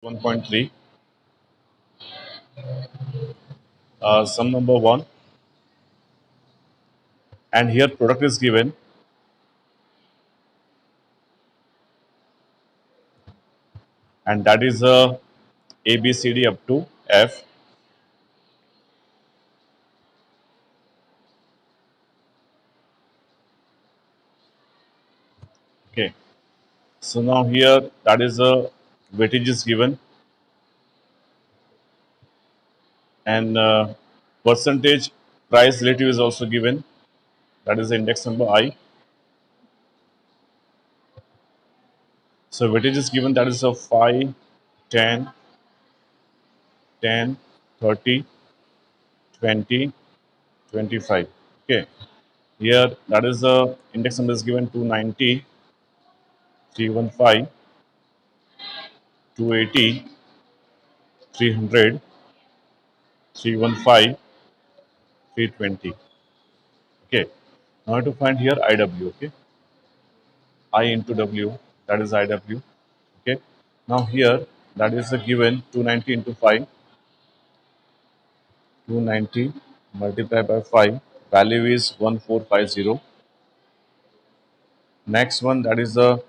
1.3, sum number 1, and here product is given, and that is a b c d up to f. Okay, so now here that is a weightage is given, and percentage price relative is also given, that is the index number I. So weightage is given, that is a 5, 10, 10, 30, 20, 25. Okay, here that is the index number is given 290, 315, 280, 300, 315, 320. Okay, now to find here IW. Okay, I into W, that is IW. Okay, now here that is a given 290 into 5, 290 multiplied by 5, value is 1450. Next one, that is the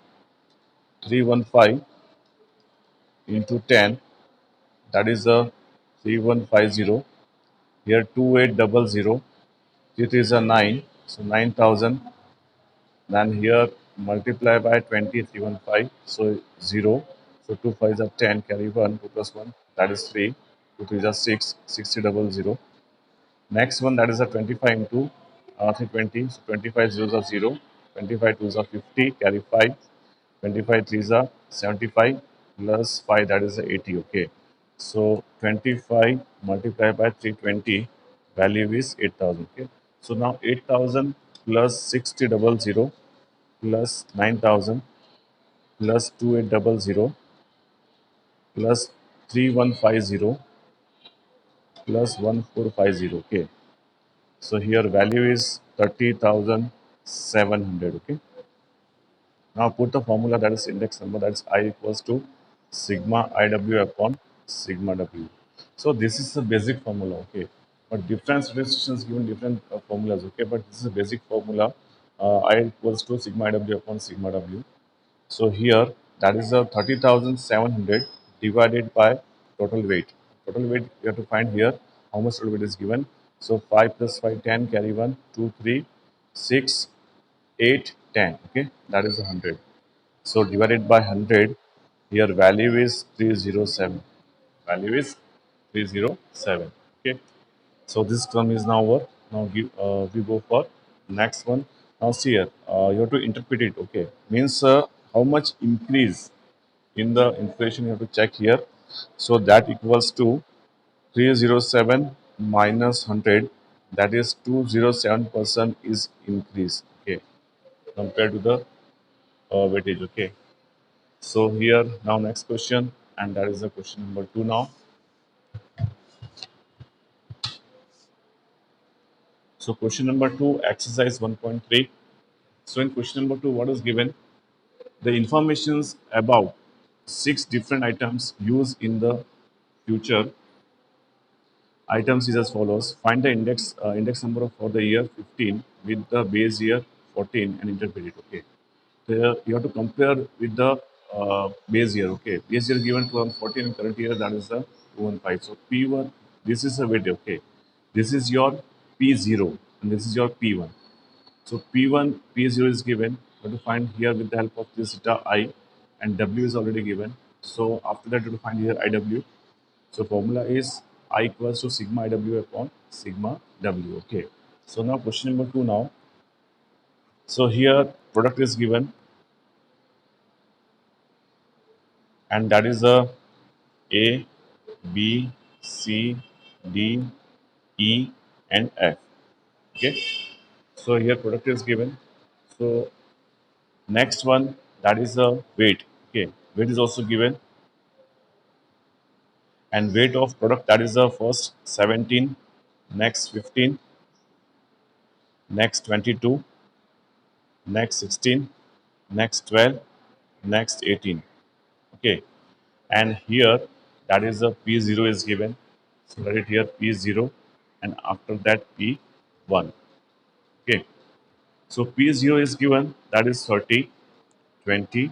315 into 10, that is the 3150. Here 2800, it is a 9, so 9000. Then here multiply by 20, 315, so 0. So 2 5s are 10, carry 1, 2 plus 1, that is 3, 2 3s are 6, 6000. Next one, that is a 25 into 320, so 25 zeros are 0, 25 twos are 50, carry 5, 25 threes are 75, plus 5, that is 80. Okay, so 25 multiplied by 320, value is 8000. Okay, so now 8000 plus 6000 plus 9000 plus 2800 plus 3150 plus 1450. Okay, so here value is 30,700. Okay, now put the formula, that is index number, that is I equals to sigma IW upon sigma W. So this is the basic formula. Okay, but different situations given different formulas. Okay, but this is a basic formula. I equals to sigma IW upon sigma W. So here that is a 30,700 divided by total weight. Total weight you have to find here how much total weight is given. So 5 plus 5, 10, carry 1, 2, 3, 6, 8, 10. Okay, that is 100. So divided by 100, here value is 307. Value is 307. Okay, so this term is now over. Now we go for next one. Now see here, you have to interpret it. Okay, means how much increase in the inflation you have to check here. So that equals to 307 minus 100. That is 207% is increase. Okay, compared to the weightage. Okay, so here now next question, and that is the question number 2 now. So question number 2, exercise 1.3. So in question number 2, what is given? The informations about 6 different items used in the future items is as follows. Find the index number for the year 15 with the base year 14 and interpret it. Okay. So you have to compare with the base year. Okay. Base year given 2014 and current year, that is the 215. So P1, this is a weight. Okay. This is your P0 and this is your P1. So P1, P0 is given. You have to find here with the help of this eta I, and W is already given. So after that, you have to find here IW. So formula is I equals to sigma IW upon sigma W. Okay. So now question number 2 now. So here product is given, and that is A, B, C, D, E, and F. Okay. So here product is given. So next one, that is the weight. Okay, weight is also given, and weight of product, that is the first 17, next 15, next 22, next 16, next 12, next 18. Okay, and here that is a P0 is given. So write it here P0 and after that P1. Okay. So P0 is given, that is 30, 20,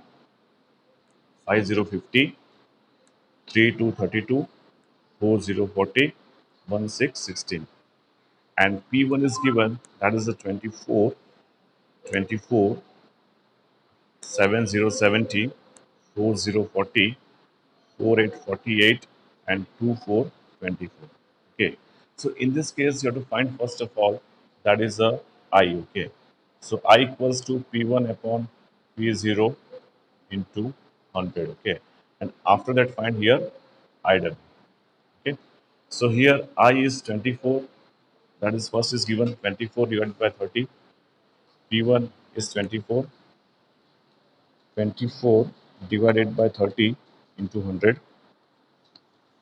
50, 50, 3 to 32, 40, 40, 16, 16. And P1 is given, that is the 24, 24, 70, 70, 40, 40, 48, 48, and 24, 24. Okay. So in this case, you have to find first of all, that is a I. Okay. So I equals to P1 upon P0 into 100. Okay. And after that, find here IW. Okay. So here I is 24. That is first is given 24 divided by 30. P1 is 24. 24 divided by 30 into 100.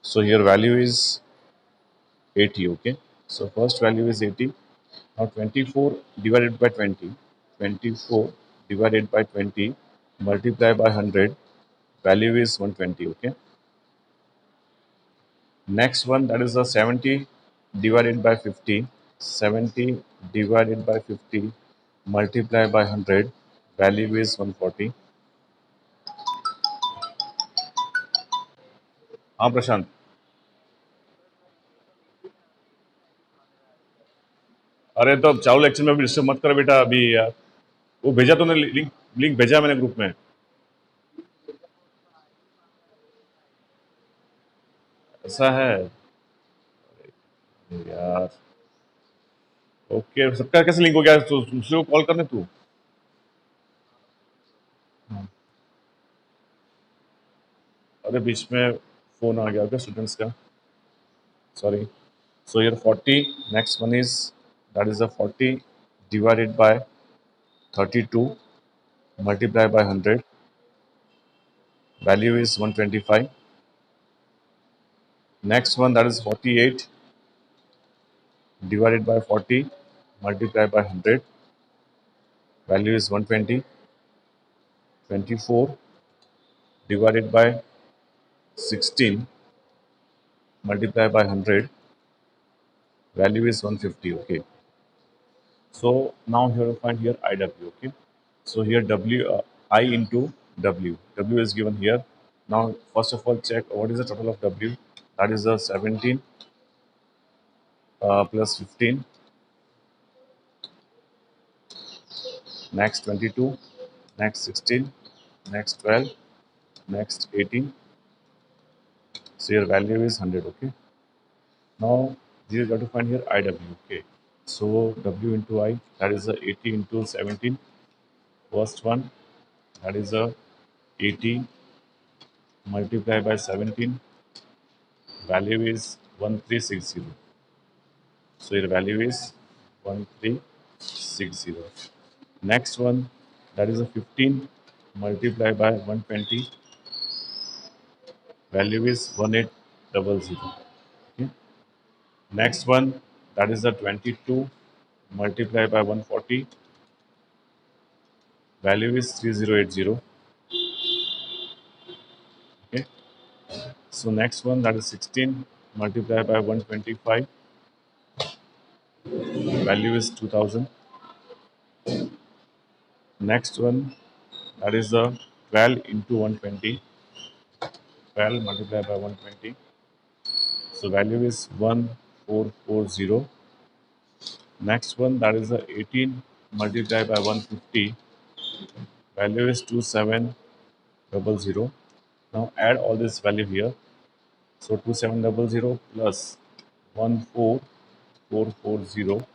So here value is 80. Okay. So first value is 80. Now 24 divided by 20. 24 divided by 20 multiply by 100. Value is 120. Okay. Next one, that is the 70 divided by 50. 70 divided by 50 multiply by 100. Value is 140. हाँ प्रशांत. अरे तो चालू lecture में भी disturb मत कर बेटा अभी यार. वो भेजा तूने लिंक. लिंक भेजा मैंने ग्रुप में. ऐसा है यार. ओके सबका कैसे लिंक हो गया तो दूसरे को कॉल करने तू. अरे बीच में फोन आ गया क्या स्टूडेंट्स का. Sorry. So here 40, next one is, that is the 40 divided by 32 multiply by 100. Value is 125. Next one, that is 48 divided by 40 multiply by 100. Value is 120. 24 divided by 16 multiply by 100. Value is 150. Okay. So now here to find here IW. Okay. So here W I into W. W is given here. Now first of all check what is the total of W. That is the 17 plus 15. Next 22. Next 16. Next 12. Next 18. So your value is 100. Okay. Now you got to find here IW. Okay. So W into I, that is the 80 into 17. First one, that is the 80 multiplied by 17. Value is 1360. So your value is 1360. Next one, that is a 15 multiplied by 120. Value is 1800. Okay. Next one, that is a 22 multiplied by 140. Value is 3080. Okay. So next one, that is 16 multiplied by 125. Value is 2000. Next one, that is the 12 into 120. 12 multiplied by 120. So value is 1440. Next one, that is the 18 multiplied by 150. Value is 2700. Now add all this value here. So 2700 plus 14440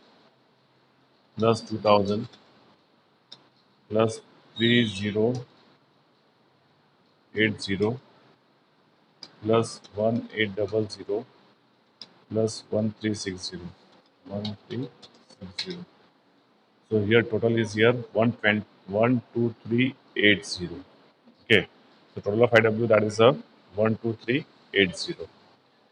plus 2000 plus 3080 plus 1800 plus 1360. 1360. So here total is here 120, 12380. Okay. So total of IW, that is a 12380.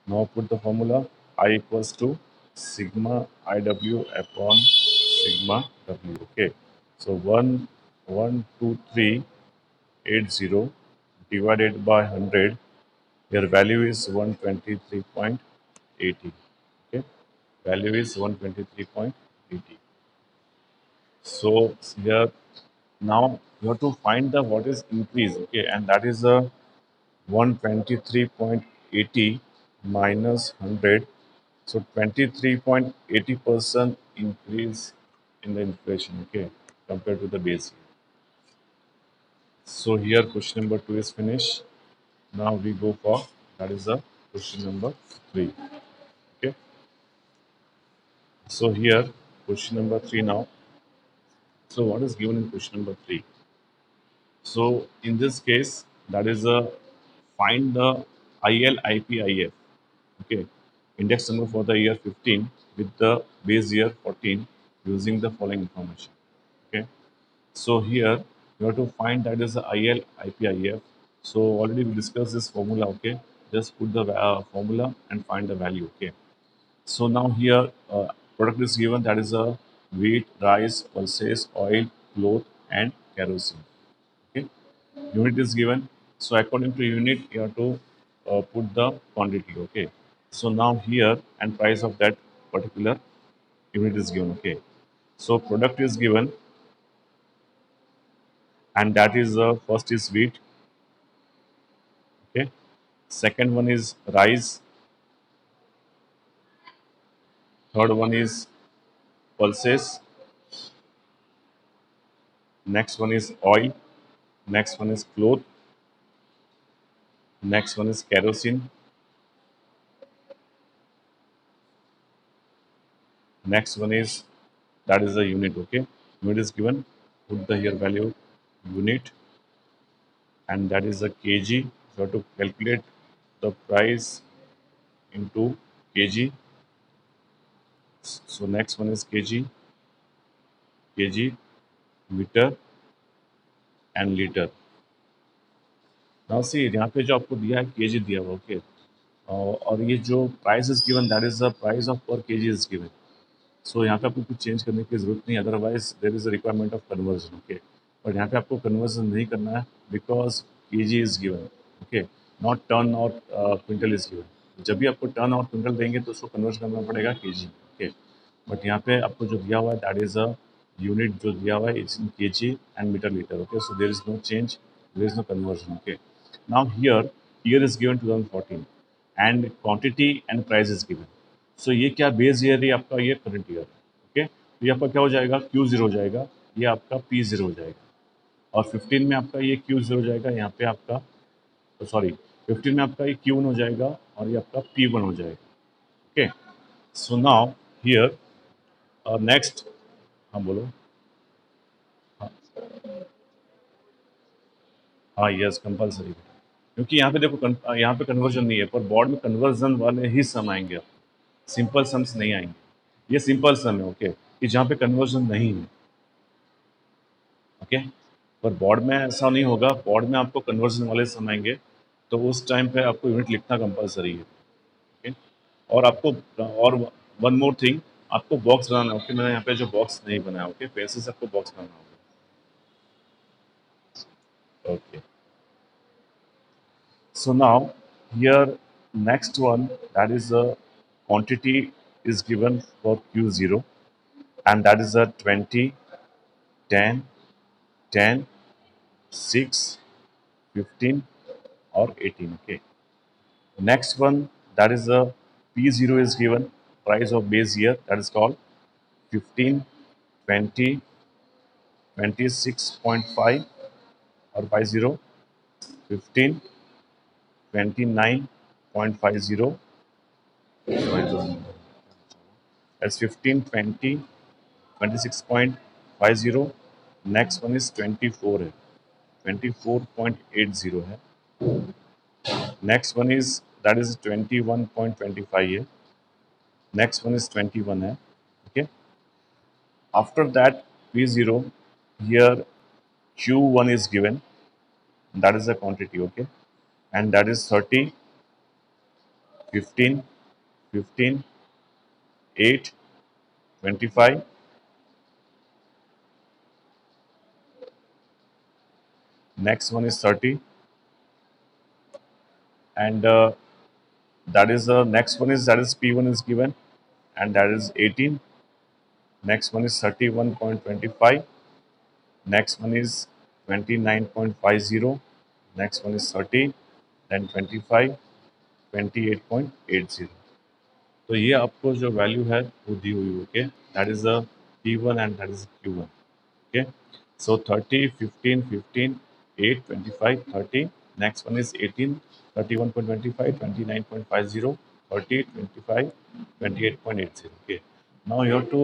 Now put the formula I equals to sigma IW upon sigma W. Okay. So 12380 divided by 100. Your value is 123.80. Okay, value is 123.80. So here now you have to find the what is increase. Okay, and that is a 123.80 minus 100. So 23.80% increase in the inflation, okay, compared to the base year. So here question number 2 is finished. Now we go for that is the question number 3. Okay. So here question number 3 now. So what is given in question number 3? So in this case, that is a find the ILIPIF, okay, index number for the year 15 with the base year 14 using the following information. Okay, so here you have to find that is the ILIPIF. So already we discussed this formula. Okay, just put the formula and find the value. Okay, so now here product is given that is a wheat, rice, pulses, oil, cloth, and kerosene. Okay, unit is given. So according to unit, you have to put the quantity. Okay. So now here and price of that particular unit is given. Okay. So product is given, and that is first is wheat. Okay. Second one is rice. Third one is pulses. Next one is oil. Next one is cloth. Next one is kerosene. Next one is that is the unit. Okay. Unit is given. Put the here value unit, and that is a kg. So to calculate the price into kg. So next one is kg, meter and liter. Now see यहाँ पे जो आपको दिया है kg दिया हुआ okay और ये जो price is given that is the price of per kg is given. So यहाँ पे आपको कुछ चेंज करने की जरूरत नहीं, otherwise there is a requirement of conversion. Okay, but यहाँ पे आपको कन्वर्जन नहीं करना है because kg is given. Okay, not ton और क्विंटल इज गिवन. जब भी आपको टन और क्विंटल देंगे तो उसको कन्वर्ट करना पड़ेगा kg. ओके, बट यहाँ पे आपको जो दिया हुआ है दैट इज अ यूनिट जो दिया हुआ है it's in kg and metre litre. Okay, so there is no change, there is no conversion. Okay, now here year is given 2014 and quantity and price is given. So ये क्या base year है आपका, ये current year है. Okay, तो ये आपका क्या हो जाएगा Q0 हो जाएगा, ये आपका P0 हो जाएगा. और 15 में आपका ये Q0 हो जाएगा, यहाँ पे आपका सॉरी 15 में आपका ये Q1 हो जाएगा और ये आपका P1 हो जाएगा. Okay, so now here next. हाँ बोलो. हाँ हाँ यस कंपल्सरी, क्योंकि यहाँ पे देखो यहाँ पे कन्वर्जन नहीं है, पर बोर्ड में कन्वर्जन वाले ही सम आएंगे, सिंपल सम्स नहीं आएंगे. ये सिंपल सम है. ओके, कि जहाँ पे कन्वर्जन नहीं है. ओके, पर बोर्ड में ऐसा नहीं होगा, बोर्ड में आपको कन्वर्जन वाले सम आएंगे, तो उस टाइम पे आपको यूनिट लिखना कंपलसरी है. ओके, और आपको और वन मोर थिंग, आपको बॉक्स बनाना है. ओके, मैंने यहाँ पे जो बॉक्स नहीं बनाया. ओके, पैसे से आपको बॉक्स बनाना होगा. Okay, so now here next one that is a quantity is given for Q0, and that is a 20, 10, 10, 6, 15 or 18. Okay. Next one that is a P0 is given, price of base year, that is called 15, 20, 26.5 or 50, 15, 29.50. That's 15, 20, 26.50. Next one is 24 है, 24.80 है. Next one is that is 21.25 है. Next one is 21 है. Okay. After that P0 here Q1 is given. That is the quantity. Okay, and that is 30, 15, 15, 8, 25. Next one is 30, and that is the next one is that is P1 is given, and that is 18. Next one is 31.25. Next one is 29.50. Next one is 30, then 25, 28.80. तो ये आपको जो value है वो दी हुई है, okay, that is a P1 and that is Q1. Okay, so 30, 15, 15, 8, 25, 30. Next one is 18, 31.25, 29.50, 30, 25, 28.80. Okay, now you have to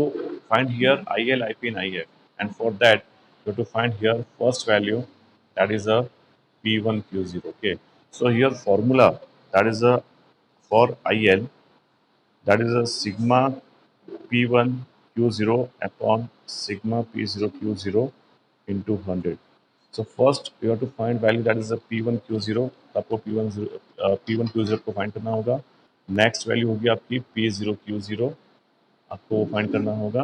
find here IL, IP and IF, and for that you have to find here first value, that is a P1 Q0. Okay, so here formula, that is a for IL, that is a sigma P1 Q0 upon sigma P0 Q0 into 100. So first you have to find value, that is a P1 Q0. आपको P1 Q0 को find करना होगा. Next value होगी आपकी P0 Q0, आपको find करना होगा.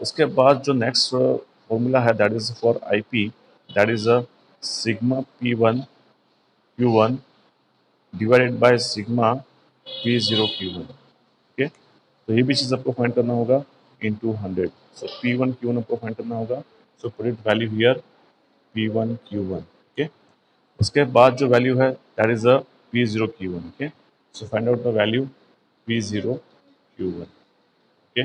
उसके बाद जो नेक्स्ट फॉर्मूला है, that is for IP, that is a sigma P1 Q1 divided by sigma P0 Q1. Okay, तो ये भी चीज़ आपको फाइंड करना होगा इनटू 100. सो P1 Q1 आपको फाइंड करना होगा. So put it value here P1 Q1. Okay, उसके बाद जो वैल्यू है, that is a P0 Q1. Okay, so find out the value P0 Q1. Okay,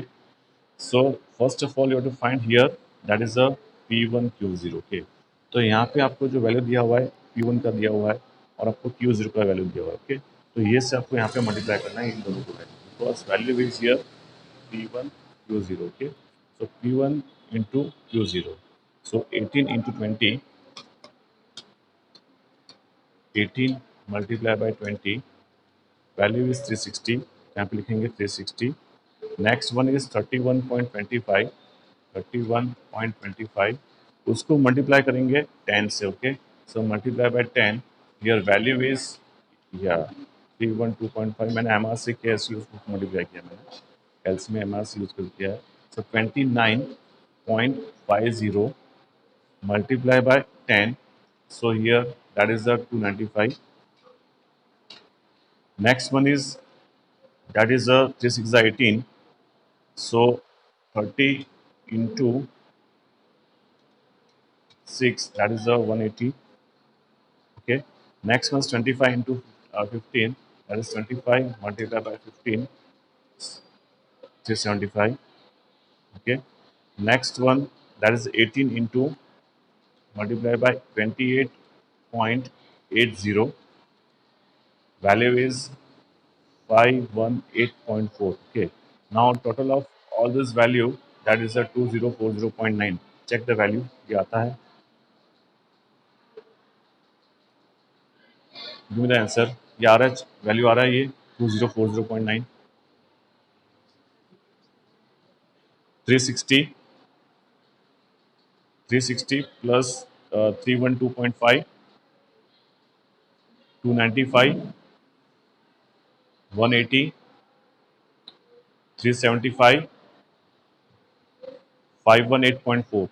so first of all you have to find here, that is a P1 Q0. Okay, तो यहाँ पे आपको जो value दिया हुआ है P1 का दिया हुआ है, और आपको Q0 का वैल्यू दिया हुआ है. ओके, तो ये से आपको यहाँ पे मल्टीप्लाई करना है इन दोनों को, because value is here P1 Q0. Okay, so P1 into Q0, so 18 into 20, 18 multiplied by 20, value is 360. यहाँ पे लिखेंगे 360. नेक्स्ट वन इज 31.25, 31.25, उसको मल्टीप्लाई करेंगे 10 से. Okay, so multiply by 10, your value is, या 312.5, मैंने एम आर से किया, इसलिए उसको मल्टीप्लाई किया मैंने, एल्स में एम आर सी यूज कर किया है. सो 29.50 multiply by 10, so here that is the 295. Next one is, that is a 3 6 is 18, so 30 into 6, that is a 180. Okay, next one is 25 into 15, that is 25 multiplied by 15, 375. Okay, next one, that is 18 into multiplied by 28.80, value is 518.4. Okay, now total of all this value, that is a 2040.9. check the value, ये आता है. give me the answer. ये आ रहा है, value आ रहा है ये 2040.9. 360, 360 plus 312.5, 295, 180, 375, 518.4.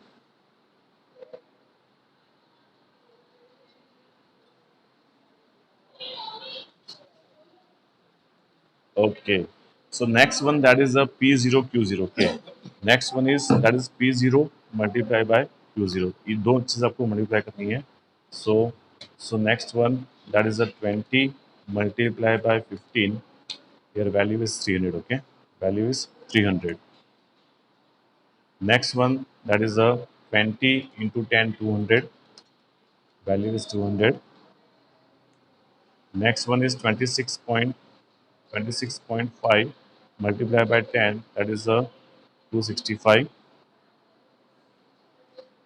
Okay, so next one, that is a P0 Q0. Okay, next one is, that is P0 multiplied by Q0. ये दो चीज आपको मल्टीप्लाई करनी है. So next one, that is a 20 multiplied by 15. Here value is 300. Okay, value is 300. Next one, that is a 20 into 10, 200. Value is 200. Next one is 26.5 multiplied by 10, that is a 265.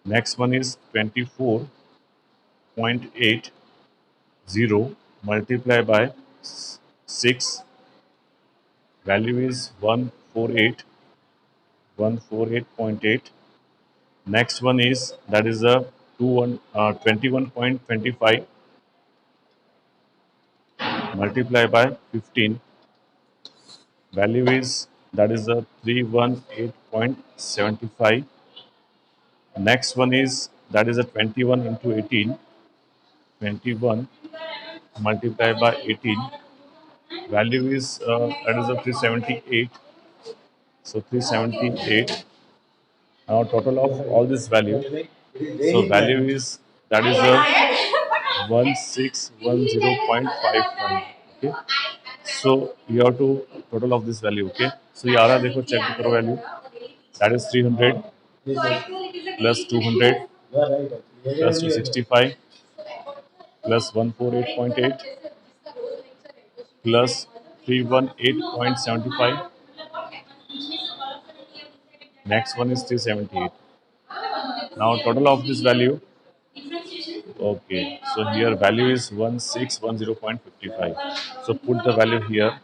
Next one is 24.80 multiplied by 6, value is 148, 148.8. Next one is, that is a 21.25 multiplied by 15, value is, that is a 318.75. Next one is, that is a 21 into 18, 21 multiplied by 18. Value is that is a 378. So 378. Now total of all this value. So value is that is a 1610.55. Okay. So you have to total of this value. Okay. So ये आ रहा है देखो check करो value. That is 300 plus 200 plus 265 plus 148.8 plus 318.75. Next one is 378. Now total of this value. Okay, so here value is 1610.55. So put the value here.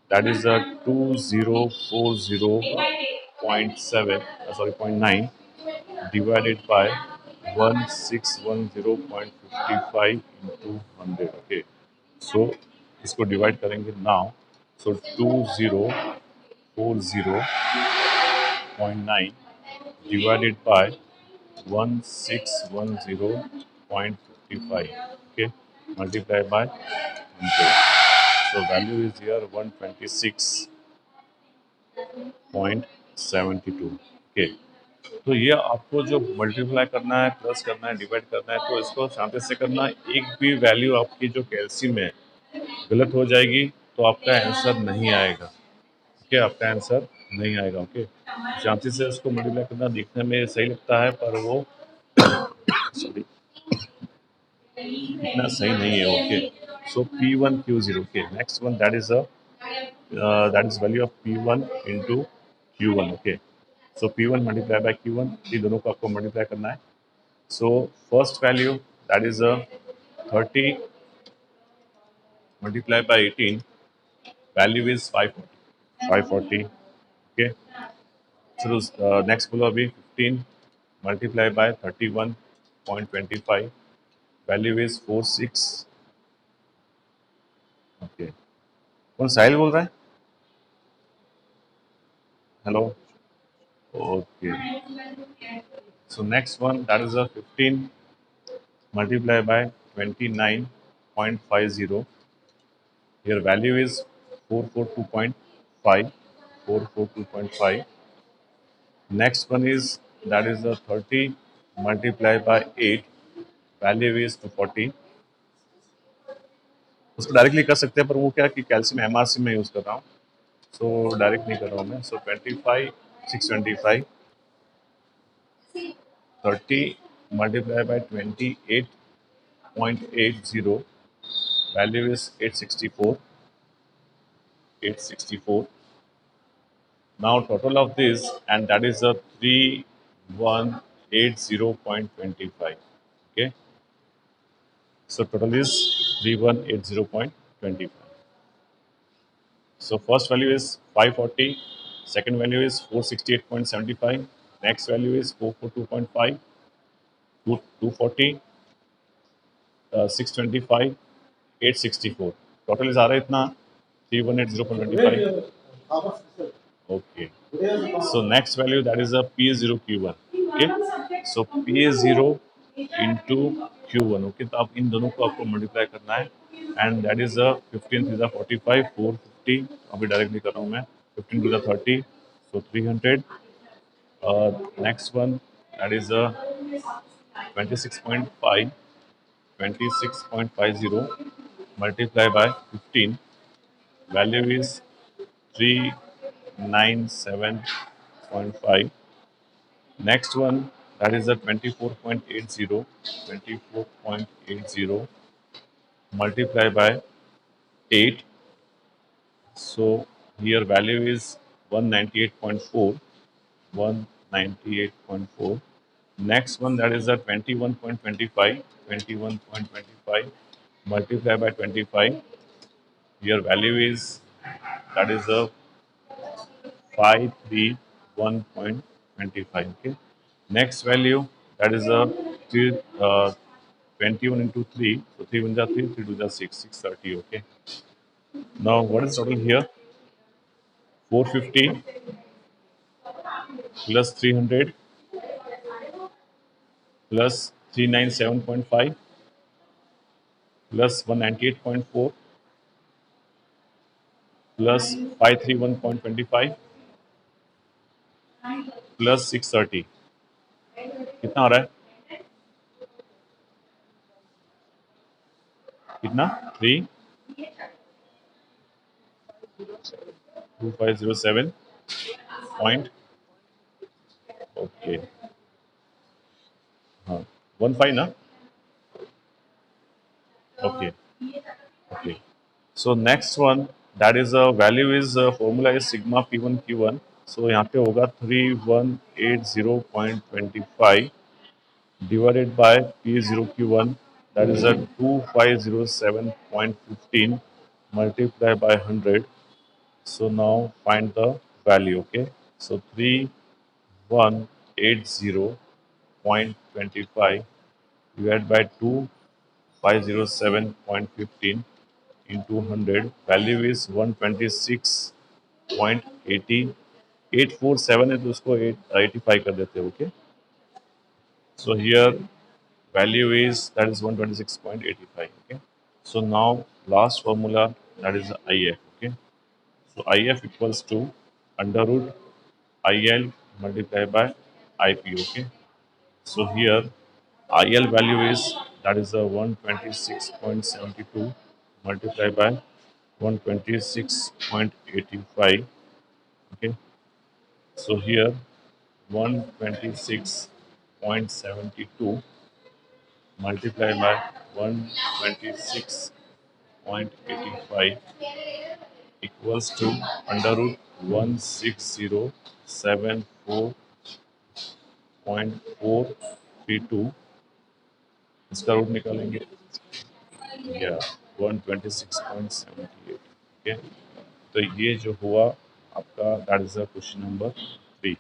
That is a 2040.7. Sorry, point 9 divided by 1610.55 into 100. Okay, so इसको divide करेंगे now. So 2040.9 divided by 1610.55. Okay, multiplied by 100. So value is here 126.72. Okay, तो ये आपको जो multiply करना है, plus करना है, डिवाइड करना है, तो इसको शांति से करना। एक भी वैल्यू आपकी जो कैल्शियम है गलत हो जाएगी तो आपका आंसर नहीं आएगा। ओके, आपका आंसर नहीं आएगा। ओके, शांति से इसको मल्टीप्लाई करना दिखने में सही लगता है, पर वो सॉरी इतना सही नहीं है। Okay, so P1 Q0. Okay, next one that is value of P1 into Q1. Okay, so P1 multiply by Q1, ये दोनों को आपको मल्टीप्लाई करना है। So first value that is 30 multiply by 18, value is 540. Okay, so next बोलो अभी 15 multiply by 31.25, value is 46. Okay, कौन साहिल बोल रहा है? Hello. Okay, so next one that is a 15 multiply by 29.50. Here value is 442.5. 442.5. Next one is that is a 30 multiply by 8, value is 240. उसको directly कर सकते हैं, पर वो क्या कि कैल्शियम एमआरसी में यूज़ कर रहा हूँ, सो डायरेक्ट नहीं कर रहा हूँ मैं। सो 25 625, 30 multiplied by 28.80, value is 864. 864. Now total of this, and that is a 3180.25. Okay, so total is 3180.25. So first value is 540, second value is 468.75, next value is 442.5, 240, 625, 864. Total is आ रहा है इतना 3180.25. Okay. So next value that is a P0 Q1. Okay. So P0 into Q1. Okay. तो आप इन दोनों को आपको multiply करना है, and that is a 15 to the 45, 450. अभी डायरेक्टली कर रहा हूँ मैं। 15 to the 30, so 300. Next one that is a 26.5, 26.50 multiply by 15. Value is 397.5. Next one that is a 24.80, 24.80 multiply by 8. So here value is 198.4, 198.4. Next one that is a 21.25, 21.25 multiply by 25. Here value is that is a 531.25. Okay. Next value that is a 21 into 3. So 3 1 3, 3 2 6, 630. Okay. Now what is total here? 450 plus 300 plus 397.5 plus 198.4 plus 531.25 plus 630 कितना हो रहा है? कितना? 32507 okay, हाँ 15 ना, okay okay. So next one, that is value is formula is sigma p1 q1. So यहाँ पे होगा 3180.25 divided by p0 q1, that is a 2507.15 multiplied by 100. So now find the value. Okay, so 3180.25 divided by 2507.15 into 100. Value is 126.80. 847 है तो उसको 885 कर देते हैं. Okay, so here value is that is 126.85. Okay, so now last formula, that is IF. Okay, so IF equals to under root IL multiplied by IP. Okay, so here IL value is that is a 126.72 multiplied by 126.85. Okay, so here 126.72 multiplied by 126.85 equals to under root 16074.432. इसका root निकालेंगे या 126.78. Okay, तो ये जो हुआ आपका, that is question number 3.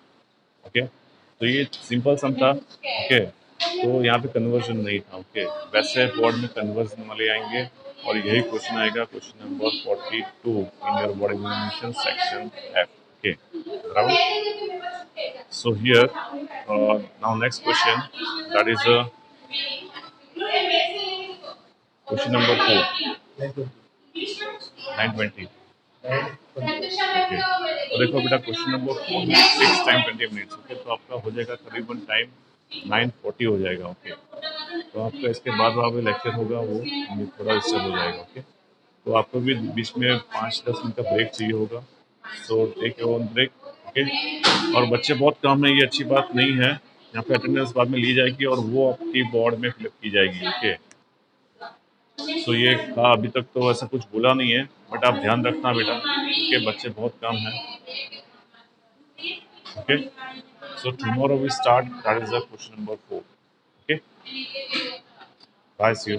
Okay, तो ये सिंपल सम था. ओके, तो यहाँ पे कन्वर्जन नहीं था. ओके, वैसे बोर्ड में कन्वर्जन वाले आएंगे और यही क्वेश्चन आएगा question number 42 in your board examination section F. Okay, बराबर. So here now next question, that is question number 4. 920. Okay, तो देखो बेटा क्वेश्चन नंबर 4 में 6 टाइम 20 मिनट्स. ओके, तो आपका हो जाएगा करीबन टाइम 9:40 हो जाएगा. ओके, तो आपका इसके बाद वाला लेक्चर होगा वो थोड़ा डिस्टर्ब हो जाएगा. ओके, तो आपको भी बीच में 5-10 मिनट का ब्रेक चाहिए होगा. So take your own break. Okay, और बच्चे बहुत कम है, ये अच्छी बात नहीं है. यहाँ पे अटेंडेंस बाद में ली जाएगी और वो आपकी बोर्ड में फिलअप की जाएगी. ओके, सो ये था. अभी तक तो ऐसा कुछ बोला नहीं है, बट आप ध्यान रखना बेटा क्योंकि बच्चे बहुत कम हैं. Okay, so tomorrow we start, that is the question number 4. Okay, bye, see you.